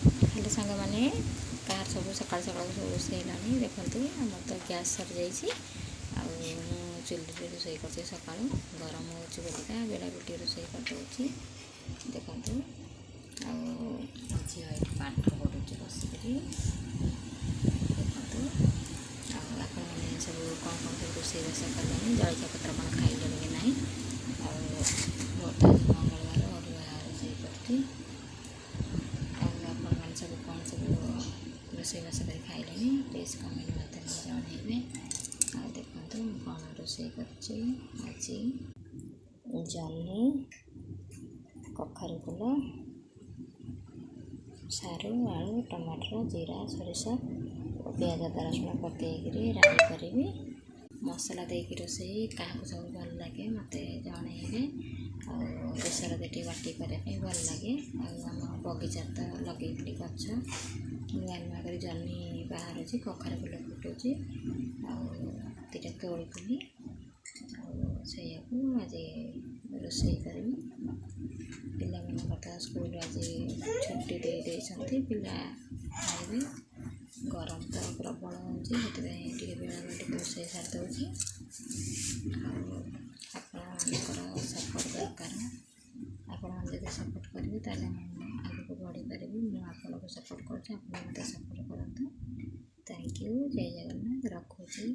Hello सांग मैंने कहार सब सका सका सब रोसे देखते आम तो गैस सरी जाइए चुल्ली रोसे कर सका गरम होगा बेला बेटी रोसे करदे देखु झील ये पाठ पढ़ुची बसिक देखु आपने सब कौन कौन सब रोसईबास कले जलखिया पत्र कौन खाइले कि ना बर्तमान मंगलवार अरुआ रोसे कर सब कौन सब रोसईबास कर खाइले प्लीज कमेंट माध्यम जनइबे आ देखते कौन रोसे कर जह्नी कखारू फूल सारू आलू टमाटर जीरा सोरिष पियाज अदा रसुण पकईकि राई करी मसला देकी रोसे क्या सब भल लगे मत जनइबे बेसर देटी बाटी करने भल लगे आम बगीचा तो लगे गच नुआ नुआ कर जह्नी बाहर कखारू फूल फुटुची आटा तोड़ी से आज रोसे करी पिला स्कूल आज छुट्टी दे पिला खाइबे गरम तो प्रबल होती बेला बेटी रोसे सारिदे आपणकर सपोर्ट दरकार आप सपोर्ट करेंगे ताले आगे को बढ़ी पारि मुझे सपोर्ट कर सपोर्ट करूँ। Thank you. जय जगन्नाथ रखुची।